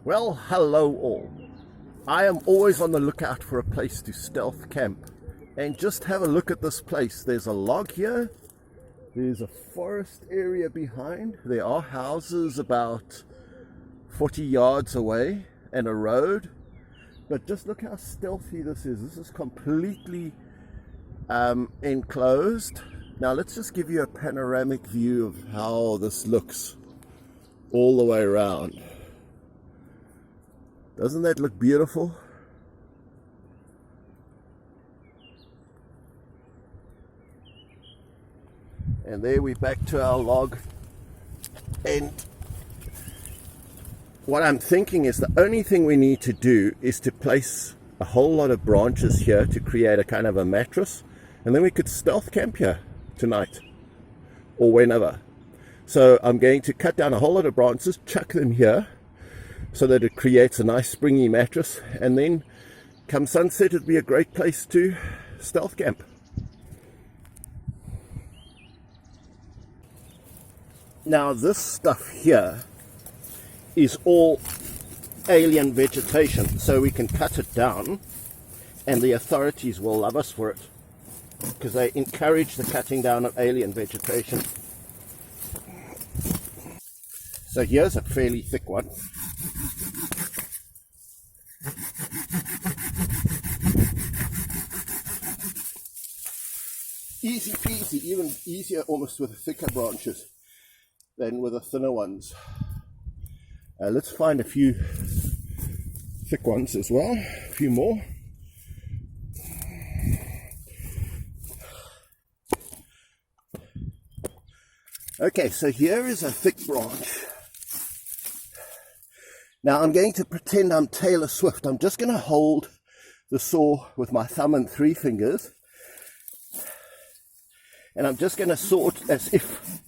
Well, hello all. I am always on the lookout for a place to stealth camp. And just have a look at this place. There's a log here. There's a forest area behind. There are houses about 40 yards away and a road. But just look how stealthy this is. This is completely enclosed. Now let's just give you a panoramic view of how this looks all the way around. Doesn't that look beautiful? And there we're back to our log. And what I'm thinking is the only thing we need to do is to place a whole lot of branches here to create a kind of a mattress. And then we could stealth camp here tonight or whenever. So I'm going to cut down a whole lot of branches, chuck them here, so that it creates a nice springy mattress, and then come sunset it'd be a great place to stealth camp. Now this stuff here is all alien vegetation, so we can cut it down and the authorities will love us for it because they encourage the cutting down of alien vegetation. So here's a fairly thick one. Easy peasy, even easier almost with the thicker branches than with the thinner ones. Let's find a few thick ones as well, a few more. Okay, so here is a thick branch. Now I'm going to pretend I'm Taylor Swift. I'm just going to hold the saw with my thumb and 3 fingers. And I'm just going to saw it as if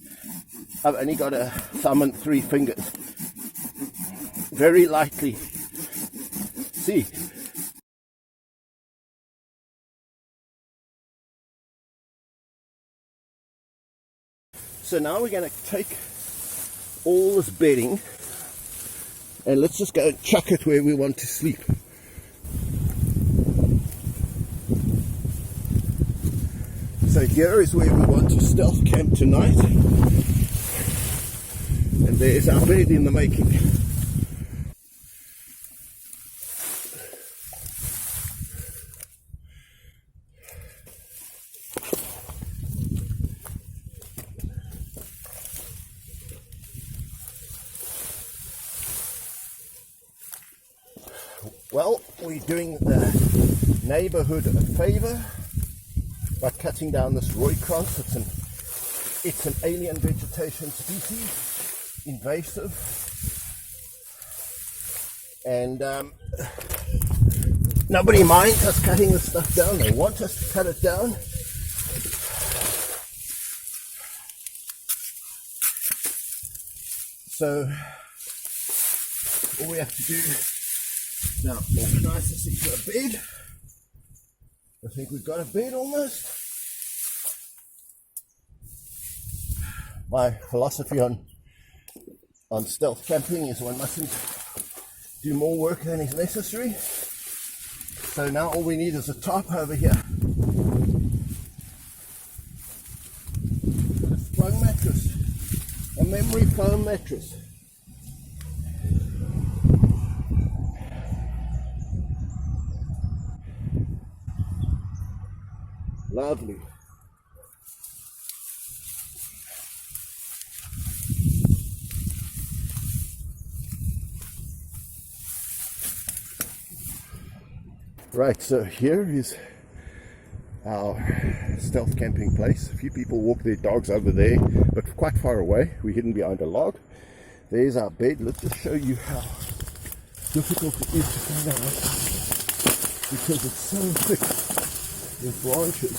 I've only got a thumb and 3 fingers. Very lightly. See? So now we're going to take all this bedding and let's just go and chuck it where we want to sleep. So here is where we want to stealth camp tonight. And there's our bed in the making. Well, we're doing the neighborhood a favor by cutting down this roykrans. It's an alien vegetation species, invasive, and nobody minds us cutting this stuff down. They want us to cut it down. So all we have to do now, organize this into a bed. I think we've got a bed almost. My philosophy on stealth camping is one mustn't do more work than is necessary. So now all we need is a top over here. A sprung mattress, a memory foam mattress. Lovely. Right, so here is our stealth camping place. A few people walk their dogs over there, but quite far away. We're hidden behind a log. There's our bed. Let's just show you how difficult it is to find our way because it's so thick. With branches.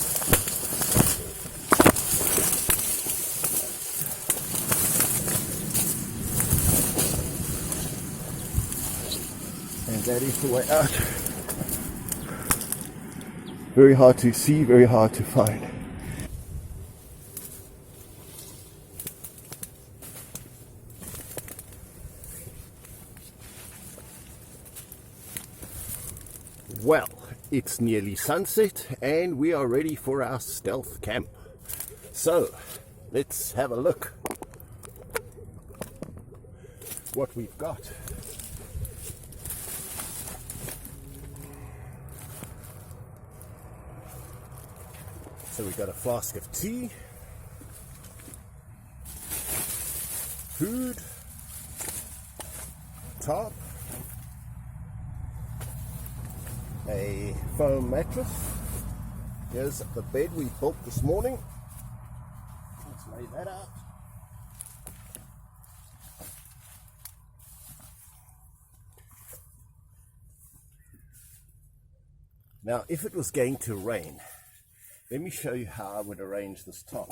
And that is the way out. Very hard to see, very hard to find. Well, it's nearly sunset and we are ready for our stealth camp. So, let's have a look what we've got. So we've got a flask of tea, food, tarp, a foam mattress. Here's the bed we built this morning. Let's lay that out. Now, if it was going to rain, let me show you how I would arrange this top.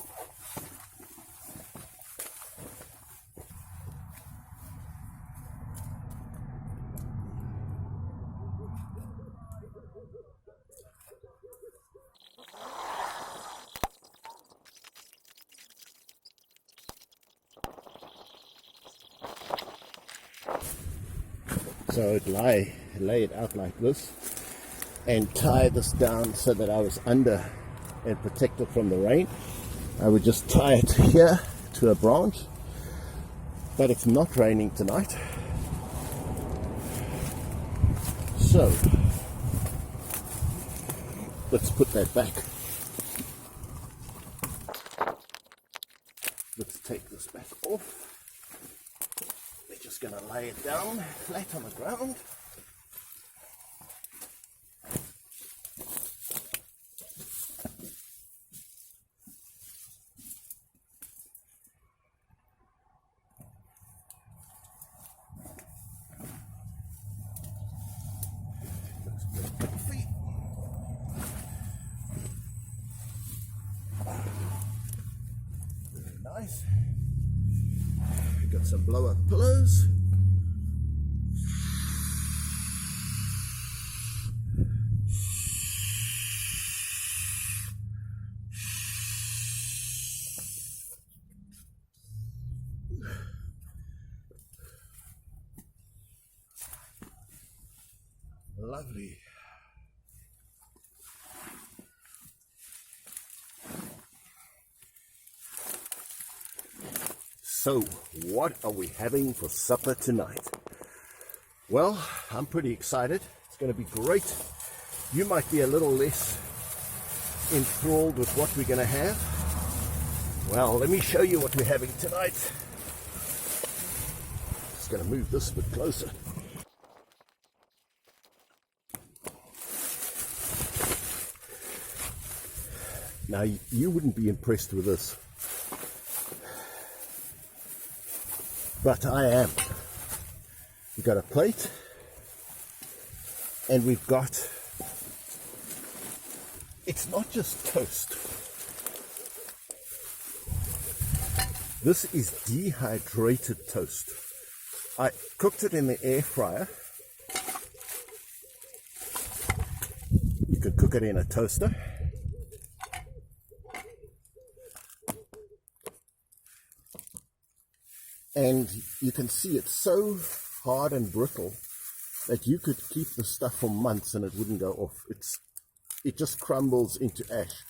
So I'd lay it out like this and tie this down so that I was under and protected from the rain. I would just tie it here to a branch, but it's not raining tonight, so let's put that back. Let's take this back off. We're just going to lay it down flat on the ground. Very nice. Got some blow-up pillows. Lovely. So, what are we having for supper tonight? Well, I'm pretty excited. It's going to be great. You might be a little less enthralled with what we're going to have. Well, let me show you what we're having tonight. Just going to move this a bit closer. Now, you wouldn't be impressed with this, but I am. We've got a plate, and we've got, it's not just toast. This is dehydrated toast. I cooked it in the air fryer. You could cook it in a toaster. And you can see it's so hard and brittle that you could keep the stuff for months and it wouldn't go off. It just crumbles into ash.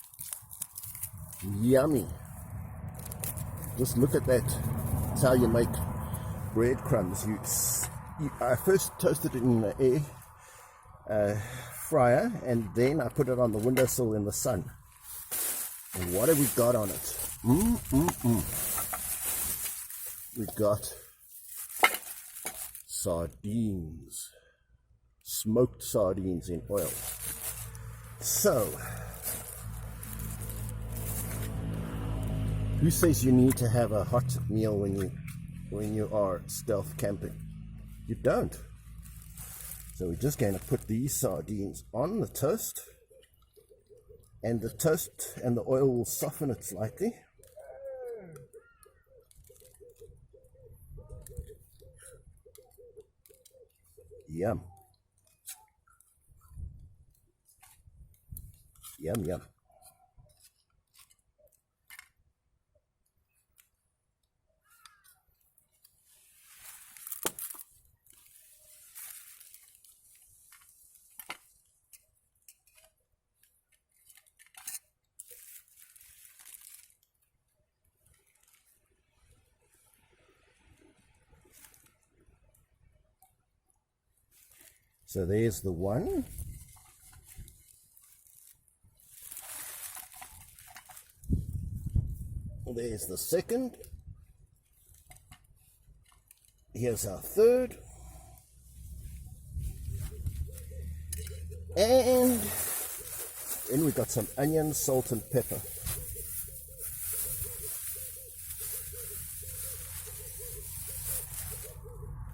Yummy. Just look at that. That's how you make breadcrumbs. I first toasted it in the air fryer, and then I put it on the windowsill in the sun. And what have we got on it? We've got sardines, smoked sardines in oil. So, who says you need to have a hot meal when you are stealth camping? You don't. So we're just going to put these sardines on the toast, and the toast and the oil will soften it slightly. Yum. Yum, yum. So there's the one. There's the second. Here's our third. And then we got some onion, salt and pepper.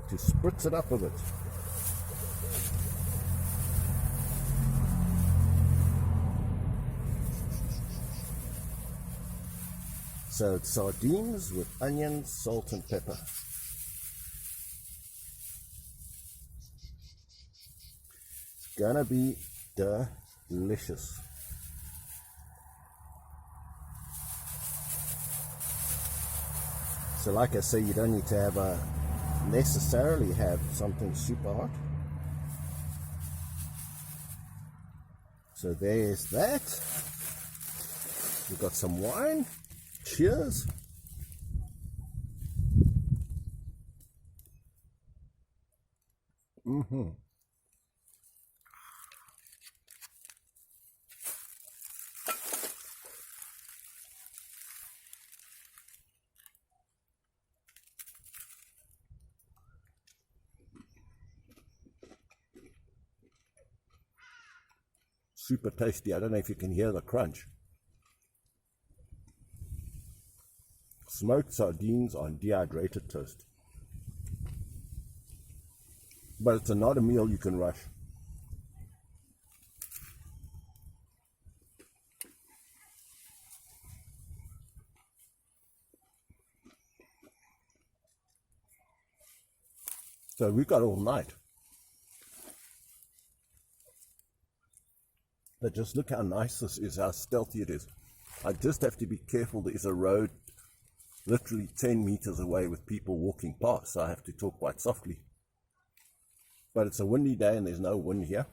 To spritz it up a bit. So it's sardines with onion, salt and pepper. It's gonna be delicious. So like I say, you don't need to have necessarily have something super hot. So there's that. We've got some wine. Cheers. Super tasty. I don't know if you can hear the crunch. Smoked sardines on dehydrated toast. But it's not a meal you can rush. So we got all night. But just look how nice this is, how stealthy it is. I just have to be careful. There's a road literally 10 meters away with people walking past, so I have to talk quite softly. But it's a windy day and there's no wind here.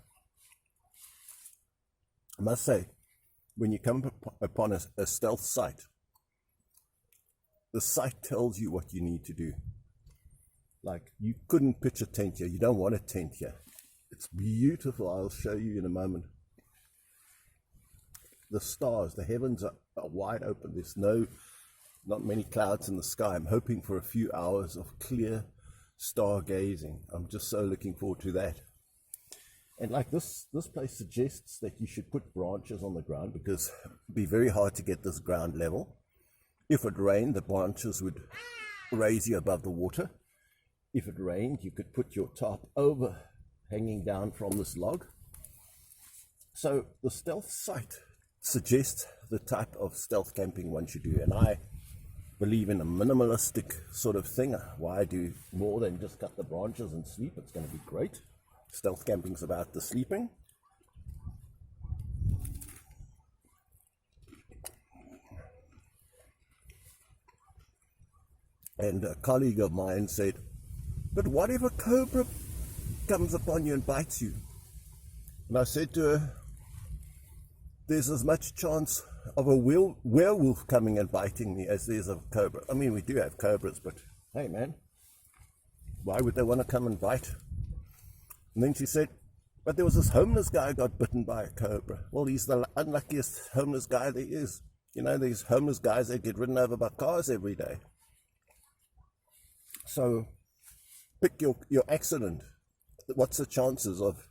I must say, when you come upon a stealth site, the site tells you what you need to do. Like, you couldn't pitch a tent here. You don't want a tent here. It's beautiful. I'll show you in a moment. The stars, the heavens are wide open. There's not many clouds in the sky. I'm hoping for a few hours of clear stargazing. I'm just so looking forward to that. And like this place suggests that you should put branches on the ground, because it'd be very hard to get this ground level. If it rained, the branches would raise you above the water. If it rained, you could put your tarp over, hanging down from this log. So the stealth site suggests the type of stealth camping one should do. And I believe in a minimalistic sort of thing. Why do more than just cut the branches and sleep? It's going to be great. Stealth camping's about the sleeping. And a colleague of mine said, but what if a cobra comes upon you and bites you? And I said to her, there's as much chance of a werewolf coming and biting me as there's a cobra. I mean, we do have cobras, but hey man, why would they want to come and bite? And then she said, but there was this homeless guy who got bitten by a cobra. Well, he's the unluckiest homeless guy there is. You know, these homeless guys that get ridden over by cars every day. So pick your accident. What's the chances of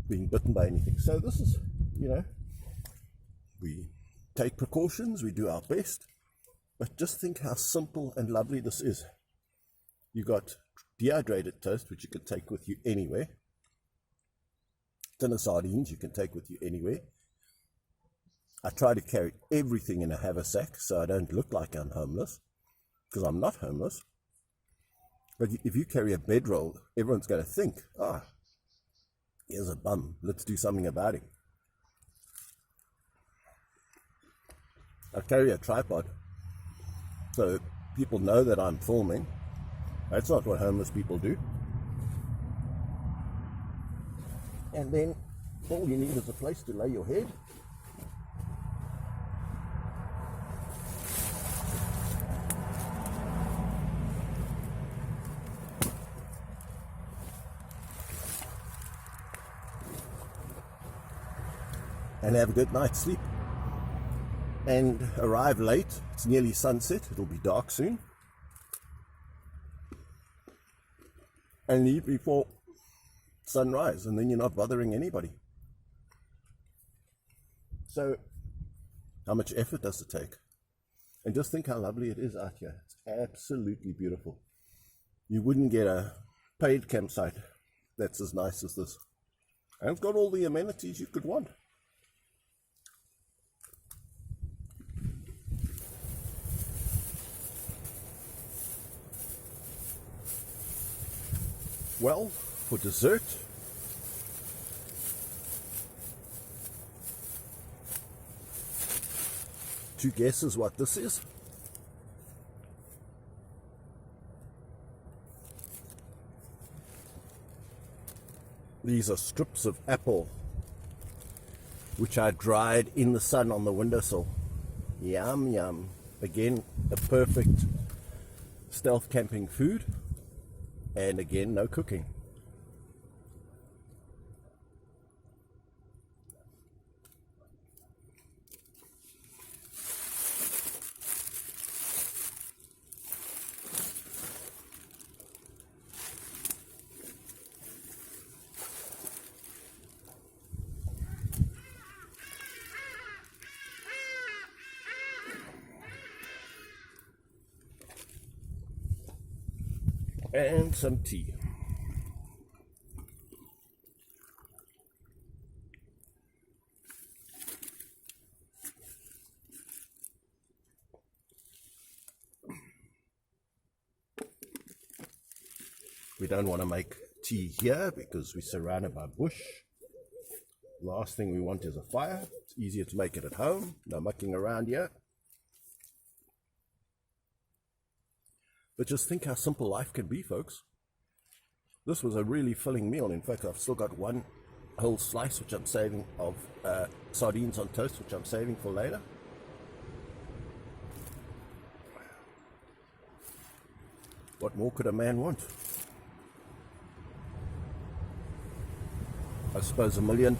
being bitten by anything? So this is, you know, we take precautions, we do our best, but just think how simple and lovely this is. You got dehydrated toast, which you can take with you anywhere. Tin of sardines you can take with you anywhere. I try to carry everything in a haversack so I don't look like I'm homeless, because I'm not homeless. But if you carry a bedroll, everyone's going to think, here's a bum, let's do something about him. I carry a tripod, so people know that I'm filming. That's not what homeless people do. And then all you need is a place to lay your head. and have a good night's sleep. And arrive late. It's nearly sunset. It'll be dark soon. And leave before sunrise, and then you're not bothering anybody. So, how much effort does it take? And just think how lovely it is out here. It's absolutely beautiful. You wouldn't get a paid campsite that's as nice as this. And it's got all the amenities you could want. Well, for dessert, two guesses what this is. These are strips of apple which I dried in the sun on the windowsill. Yum, yum. Again, a perfect stealth camping food. And again, no cooking. And some tea. We don't want to make tea here because we're surrounded by bush. Last thing we want is a fire. It's easier to make it at home. No mucking around here. But just think how simple life can be, folks. This was a really filling meal. In fact, I've still got one whole slice which I'm saving of sardines on toast, which I'm saving for later. What more could a man want? I suppose $1 million.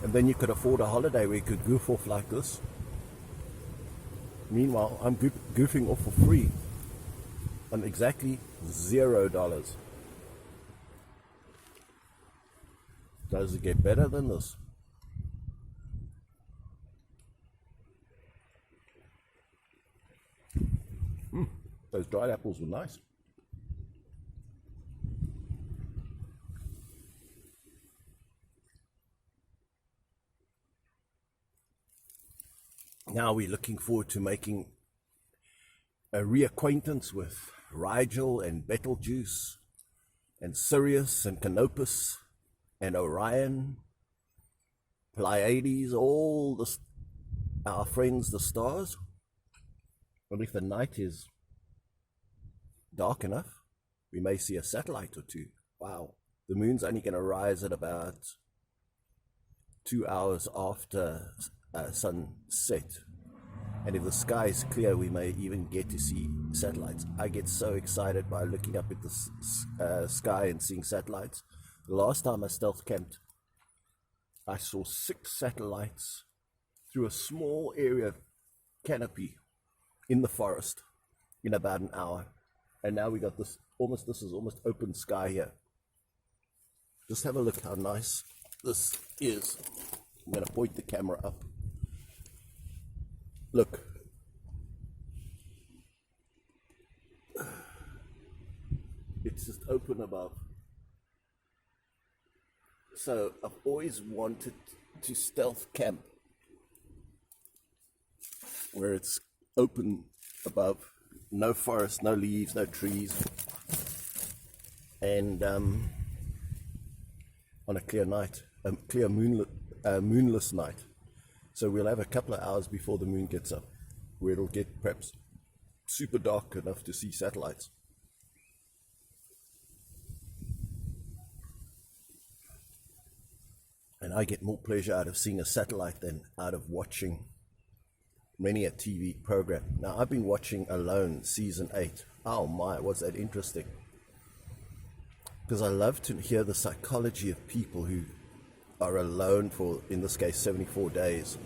And then you could afford a holiday where you could goof off like this. Meanwhile, I'm goofing off for free on exactly $0. Does it get better than this? Those dried apples were nice. Now we're looking forward to making a reacquaintance with Rigel and Betelgeuse and Sirius and Canopus and Orion, Pleiades, all our friends, the stars. Well, if the night is dark enough, we may see a satellite or two. Wow, the moon's only going to rise at about 2 hours after sunset. And if the sky is clear, we may even get to see satellites. I get so excited by looking up at the sky and seeing satellites. The last time I stealth camped, I saw 6 satellites through a small area canopy in the forest in about an hour. And now we got this is almost open sky here. Just have a look how nice this is. I'm going to point the camera up. Look. It's just open above. So I've always wanted to stealth camp where it's open above, no forest, no leaves, no trees, and on a clear night, a clear moonless night. So we'll have a couple of hours before the moon gets up, where it'll get perhaps super dark enough to see satellites. And I get more pleasure out of seeing a satellite than out of watching many a TV program. Now, I've been watching Alone, season 8. Oh my, was that interesting. because I love to hear the psychology of people who are alone for, in this case, 74 days.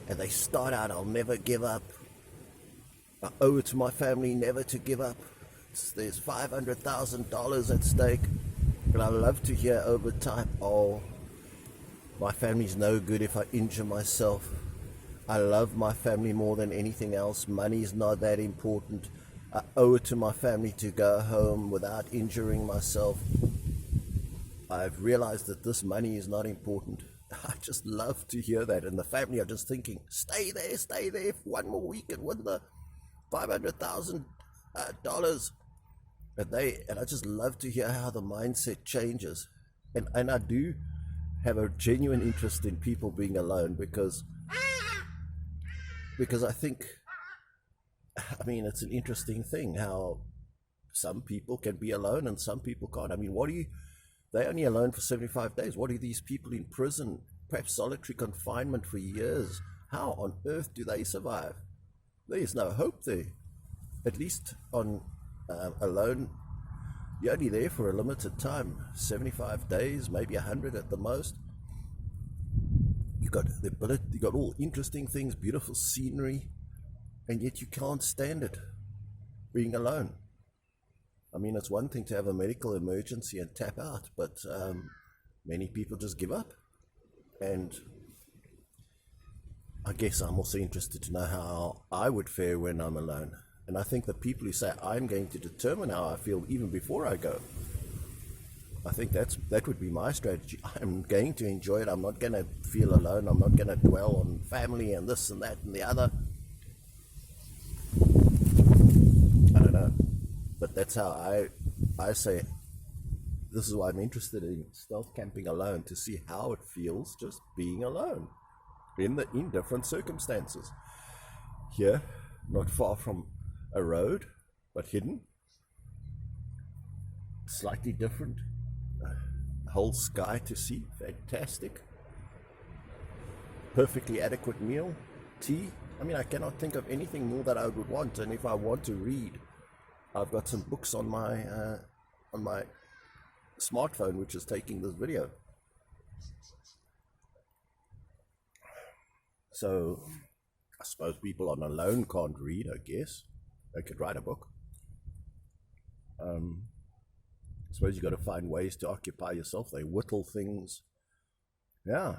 And they start out, I'll never give up. I owe it to my family never to give up. There's $500,000 at stake. And I love to hear over time, oh, my family's no good if I injure myself. I love my family more than anything else. Money's not that important. I owe it to my family to go home without injuring myself. I've realized that this money is not important. I just love to hear that. And the family are just thinking, stay there for one more week and win the $500,000. And I just love to hear how the mindset changes. And I do have a genuine interest in people being alone because I think, I mean, it's an interesting thing how some people can be alone and some people can't. I mean, they're only alone for 75 days. What are these people in prison, perhaps solitary confinement for years? How on earth do they survive? There's no hope there. At least on alone, you're only there for a limited time, 75 days, maybe 100 at the most. You've got the ability, you've got all interesting things, beautiful scenery, and yet you can't stand it, being alone. I mean, it's one thing to have a medical emergency and tap out, but many people just give up. And I guess I'm also interested to know how I would fare when I'm alone. And I think the people who say, I'm going to determine how I feel even before I go, I think that would be my strategy. I'm going to enjoy it. I'm not going to feel alone. I'm not going to dwell on family and this and that and the other. I don't know. But that's how I say, this is why I'm interested in stealth camping alone, to see how it feels just being alone in different circumstances. Here, not far from a road, but hidden, slightly different, whole sky to see, fantastic, perfectly adequate meal, tea. I mean, I cannot think of anything more that I would want. And if I want to read, I've got some books on my smartphone, which is taking this video. So I suppose people on alone can't read, I guess. They could write a book. I suppose you've got to find ways to occupy yourself. They whittle things. Yeah.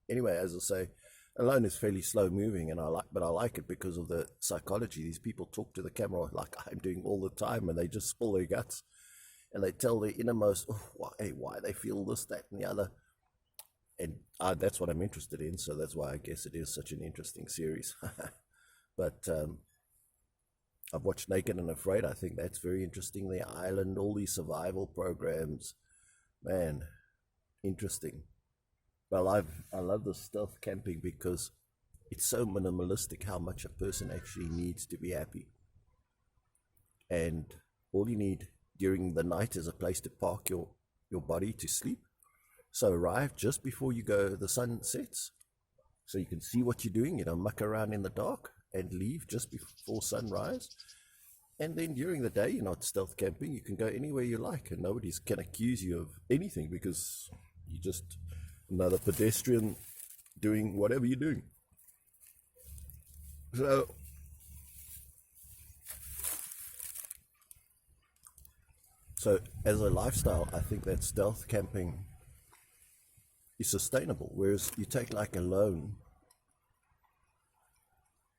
Anyway, as I say, alone is fairly slow moving, and I like it because of the psychology. These people talk to the camera like I'm doing all the time, and they just spill their guts, and they tell their innermost, why they feel this, that, and the other. And that's what I'm interested in, so that's why I guess it is such an interesting series. But I've watched Naked and Afraid. I think that's very interesting. The Island, all these survival programs, man, interesting. Well, I love the stealth camping because it's so minimalistic how much a person actually needs to be happy. And all you need during the night is a place to park your body to sleep. So arrive just before the sun sets, so you can see what you're doing, muck around in the dark, and leave just before sunrise. And then during the day, you're not stealth camping. You can go anywhere you like, and nobody can accuse you of anything because you're just another pedestrian doing whatever you're doing. So as a lifestyle, I think that stealth camping is sustainable. Whereas you take like a loan,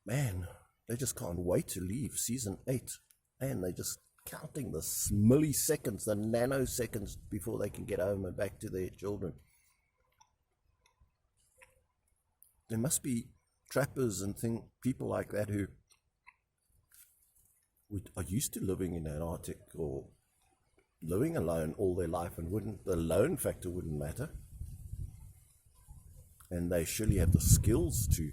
man, they just can't wait to leave season 8. And they're just counting the milliseconds, the nanoseconds before they can get home and back to their children. There must be trappers and people like that who are used to living in an Arctic or living alone all their life, and the lone factor wouldn't matter. And they surely have the skills to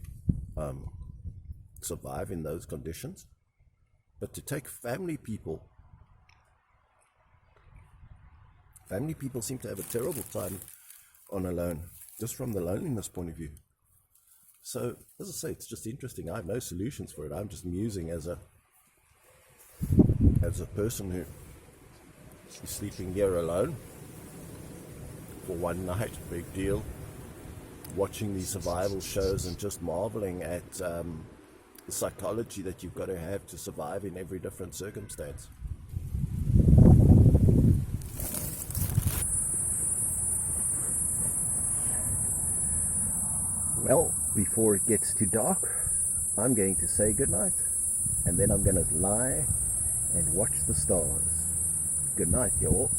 survive in those conditions. But to take family people seem to have a terrible time on alone, just from the loneliness point of view. So, as I say, it's just interesting. I have no solutions for it. I'm just musing as a person who You're sleeping here alone for one night, big deal. Watching these survival shows and just marveling at the psychology that you've got to have to survive in every different circumstance. Well, before it gets too dark, I'm going to say goodnight, and then I'm going to lie and watch the stars. Good night, y'all.